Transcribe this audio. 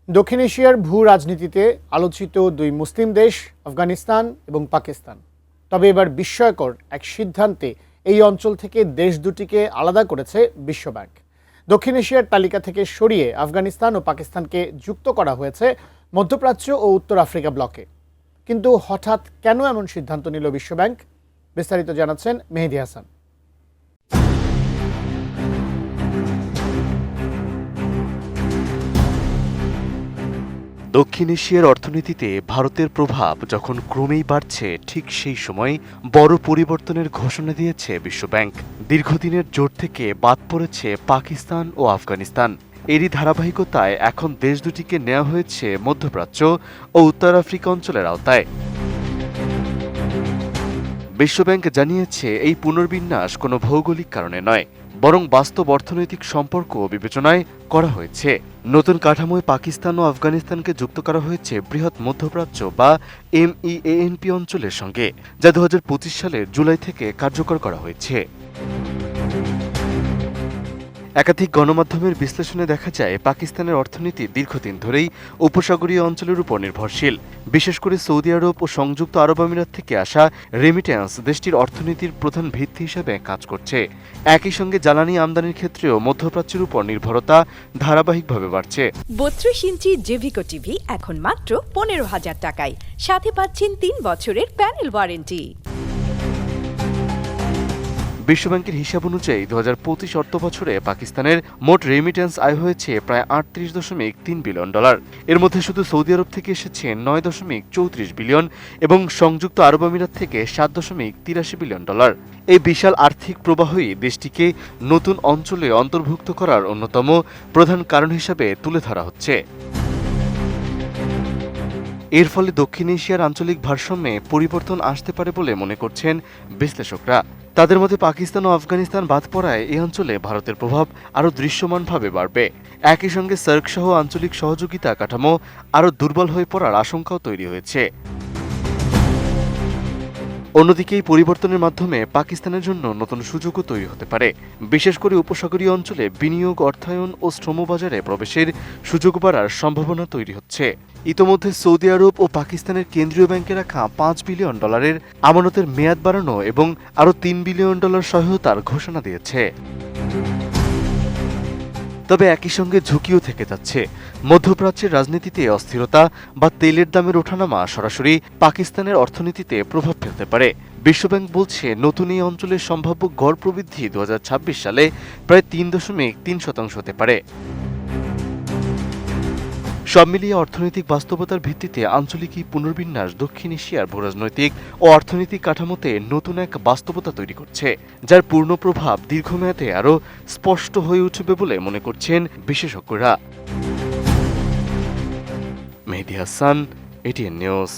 দক্ষিণ এশিয়ার ভূ রাজনীতিতে আলোচিত দুই মুসলিম দেশ আফগানিস্তান এবং পাকিস্তান। তবে এবার বিস্ময়কর এক সিদ্ধান্তে এই অঞ্চল থেকে দেশ দুটিকে আলাদা করেছে বিশ্বব্যাংক। দক্ষিণ এশিয়ার তালিকা থেকে সরিয়ে আফগানিস্তান ও পাকিস্তানকে যুক্ত করা হয়েছে মধ্যপ্রাচ্য ও উত্তর আফ্রিকা ব্লকে। কিন্তু হঠাৎ কেন এমন সিদ্ধান্ত নিল বিশ্বব্যাংক? বিস্তারিত জানাচ্ছেন মেহেদী হাসান। দক্ষিণ এশিয়ার অর্থনীতিতে ভারতের প্রভাব যখন ক্রমেই বাড়ছে, ঠিক সেই সময় বড় পরিবর্তনের ঘোষণা দিয়েছে বিশ্বব্যাংক। দীর্ঘদিনের জোট থেকে বাদ পড়েছে পাকিস্তান ও আফগানিস্তান। এরই ধারাবাহিকতায় এখন দেশ দুটিকে নেওয়া হয়েছে মধ্যপ্রাচ্য ও উত্তর আফ্রিকা অঞ্চলের আওতায়। বিশ্বব্যাংক জানিয়েছে, এই পুনর্বিন্যাস কোনো ভৌগোলিক কারণে নয়, বরং বাস্তব অর্থনৈতিক সম্পর্ক বিবেচনায় করা হয়েছে। নতুন কাঠামোয় পাকিস্তান ও আফগানিস্তানকে যুক্ত করা হয়েছে বৃহৎ মধ্যপ্রাচ্য বা MEANP অঞ্চলের সঙ্গে, যা 2025 সালের জুলাই থেকে কার্যকর করা হয়েছে। একাধিক গণমাধ্যমের বিশ্লেষণে দেখা যায়, পাকিস্তানের অর্থনীতি দীর্ঘদিন ধরেই উপসাগরীয় অঞ্চলের উপর নির্ভরশীল। বিশেষ করে সৌদি আরব ও সংযুক্ত আরব আমিরাত থেকে আসা রেমিট্যান্স দেশটির অর্থনীতির প্রধান ভিত্তি হিসেবে কাজ করছে। একই সঙ্গে জ্বালানি আমদানির ক্ষেত্রেও মধ্যপ্রাচ্যের উপর নির্ভরতা ধারাবাহিকভাবে বাড়ছে। 32 ইঞ্চি জেভিকো টিভি এখন মাত্র 15,000 টাকায়, সাথে পাচ্ছেন 3 বছরের প্যানেল ওয়ারেন্টি। বিশ্বব্যাংকের হিসাব অনুযায়ী 2025 অর্থবছরে পাকিস্তানের মোট রেমিট্যান্স আয় হয়েছে প্রায় $38.3 বিলিয়ন। এর মধ্যে শুধু সৌদি আরব থেকে এসেছে $9.34 বিলিয়ন এবং সংযুক্ত আরব আমিরাত থেকে $7.83 বিলিয়ন। এই বিশাল আর্থিক প্রবাহই দেশটিকে নতুন অঞ্চলে অন্তর্ভুক্ত করার অন্যতম প্রধান কারণ হিসাবে তুলে ধরা হচ্ছে। এর ফলে দক্ষিণ এশিয়ার আঞ্চলিক ভারসাম্যে পরিবর্তন আসতে পারে বলে মনে করছেন বিশ্লেষকরা। তাদের মতে, পাকিস্তান ও আফগানিস্তান বাদ পড়ায় এই অঞ্চলে ভারতের প্রভাব আরও দৃশ্যমানভাবে বাড়বে। একই সঙ্গে সার্ক সহ আঞ্চলিক সহযোগিতা কাঠামো আরও দুর্বল হয়ে পড়ার আশঙ্কাও তৈরি হয়েছে। অন্যদিকে এই পরিবর্তনের মাধ্যমে পাকিস্তানের জন্য নতুন সুযোগও তৈরি হতে পারে। বিশেষ করে উপসাগরীয় অঞ্চলে বিনিয়োগ, অর্থায়ন ও শ্রমবাজারে প্রবেশের সুযোগ বাড়ার সম্ভাবনা তৈরি হচ্ছে। ইতোমধ্যে সৌদি আরব ও পাকিস্তানের কেন্দ্রীয় ব্যাংকে রাখা $5 বিলিয়ন আমানতের মেয়াদ বাড়ানো এবং আরও $3 বিলিয়ন সহায়তার ঘোষণা দিয়েছে। তবে একই সঙ্গে ঝুঁকিও থেকে যাচ্ছে। মধ্যপ্রাচ্যের রাজনীতিতে অস্থিরতা বা তেলের দামের ওঠানামা সরাসরি পাকিস্তানের অর্থনীতিতে প্রভাব ফেলতে পারে। বিশ্বব্যাংক বলছে, নতুন এই অঞ্চলের সম্ভাব্য গড় প্রবৃদ্ধি 2026 সালে প্রায় 3.3% হতে পারে। সব মিলিয়ে অর্থনৈতিক বাস্তবতার ভিত্তিতে আঞ্চলিক এই পুনর্বিন্যাস দক্ষিণ এশিয়ার ভূরাজনৈতিক ও অর্থনৈতিক কাঠামোতে নতুন এক বাস্তবতা তৈরি করছে, যার পূর্ণ প্রভাব দীর্ঘমেয়াদে আরও স্পষ্ট হয়ে উঠবে বলে মনে করছেন বিশেষজ্ঞরা। মেহেদী হাসান, ATN নিউজ।